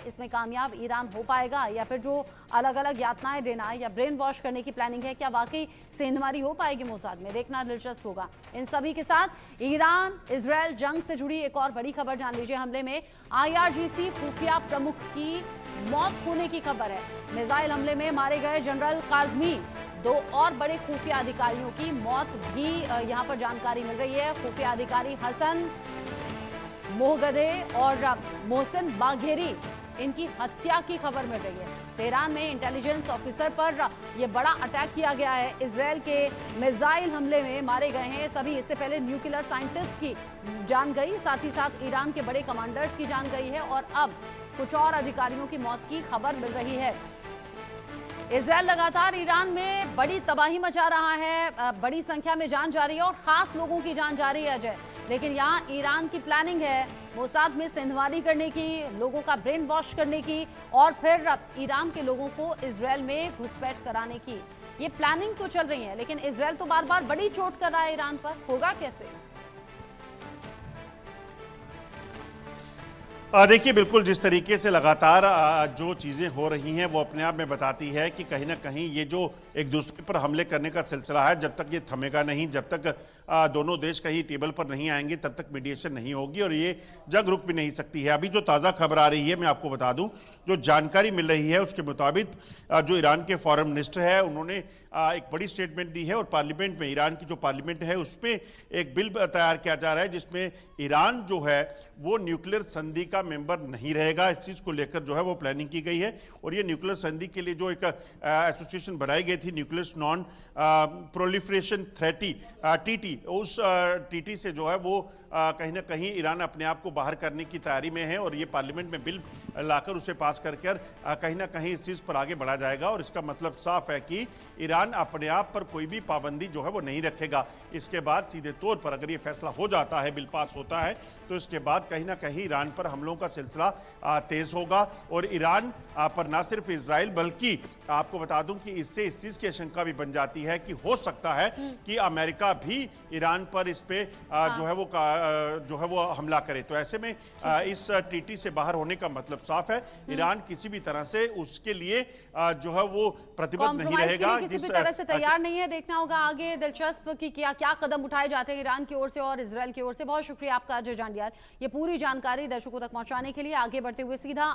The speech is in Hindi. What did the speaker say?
इसमें कामयाब ईरान हो पाएगा या फिर जो अलग अलग यातनाएं देना या ब्रेन वॉश करने की प्लानिंग है, क्या वाकई सेंधमारी हो पाएगी मोसाद में, देखना दिलचस्प होगा। इन सभी के साथ ईरान इजरायल जंग से जुड़ी एक और बड़ी खबर जान लीजिए। हमले में IRGC खुफिया प्रमुख की मौत होने की खबर है। मिसाइल हमले में मारे गए जनरल काजमी, 2 और बड़े खुफिया अधिकारियों की मौत भी यहां पर जानकारी मिल रही है। खुफिया अधिकारी हसन मोहगदे और मोहसिन बाघेरी, इनकी हत्या की खबर मिल रही है। तेहरान में इंटेलिजेंस ऑफिसर पर यह बड़ा अटैक किया गया है। इजरायल के मिसाइल हमले में मारे गए हैं सभी। इससे पहले न्यूक्लियर साइंटिस्ट की जान गई, साथ ही साथ ईरान के बड़े कमांडर्स की जान गई है और अब कुछ और अधिकारियों की मौत की खबर मिल रही है। इजरायल लगातार ईरान में बड़ी तबाही मचा रहा है, बड़ी संख्या में जान जा रही है और खास लोगों की जान जा रही है अजय। लेकिन यहाँ ईरान की प्लानिंग है मोसाद में सेंधमारी करने की, लोगों का ब्रेन वॉश करने की और फिर ईरान के लोगों को इजरायल में घुसपैठ कराने की। ये प्लानिंग तो चल रही है, लेकिन इजरायल तो बार बार बड़ी चोट कर रहा है ईरान पर, होगा कैसे? देखिए, बिल्कुल जिस तरीके से लगातार जो चीज़ें हो रही हैं वो अपने आप में बताती है कि कहीं ना कहीं ये जो एक दूसरे पर हमले करने का सिलसिला है, जब तक ये थमेगा नहीं, जब तक दोनों देश कहीं टेबल पर नहीं आएंगे, तब तक मीडिएशन नहीं होगी और ये जंग रुक भी नहीं सकती है। अभी जो ताज़ा खबर आ रही है, मैं आपको बता दूं, जो जानकारी मिल रही है उसके मुताबिक जो ईरान के फॉरेन मिनिस्टर है उन्होंने एक बड़ी स्टेटमेंट दी है और पार्लियामेंट में, ईरान की जो पार्लियामेंट है उसमें एक बिल तैयार किया जा रहा है जिसमें ईरान जो है वो न्यूक्लियर संधि का मेंबर नहीं रहेगा। इस चीज़ को लेकर जो है वो प्लानिंग की गई है और ये न्यूक्लियर संधि के लिए जो एक एसोसिएशन बनाई गई थी, न्यूक्लियर नॉन प्रोलिफरेशन थ्रेटी TT, उस TT से जो है वो कहीं ना कहीं ईरान अपने आप को बाहर करने की तैयारी में है और ये पार्लियामेंट में बिल लाकर उसे पास करके कहीं ना कहीं इस चीज़ पर आगे बढ़ा जाएगा और इसका मतलब साफ है कि ईरान अपने आप पर कोई भी पाबंदी जो है वो नहीं रखेगा। इसके बाद सीधे तौर पर अगर ये फैसला हो जाता है, बिल पास होता है, तो इसके बाद कहीं ना कहीं ईरान पर हमलों का सिलसिला तेज होगा और ईरान पर ना सिर्फ इजराइल बल्कि आपको बता दूं कि इससे इस चीज़ की आशंका भी बन जाती है कि हो सकता है कि अमेरिका भी ईरान पर इस पे जो है वो हमला करे। तो ऐसे में इस TT से बाहर होने का मतलब साफ है, ईरान किसी भी तरह से उसके लिए जो है वो प्रतिबद्ध नहीं रहेगा, किसी भी तरह से तैयार नहीं है। देखना होगा आगे दिलचस्प कि क्या कदम उठाए जाते हैं ईरान की ओर से और इजरायल की ओर से। बहुत शुक्रिया आपका अजय जांडियाल, ये पूरी जानकारी दर्शकों तक पहुंचाने के लिए। आगे बढ़ते हुए सीधा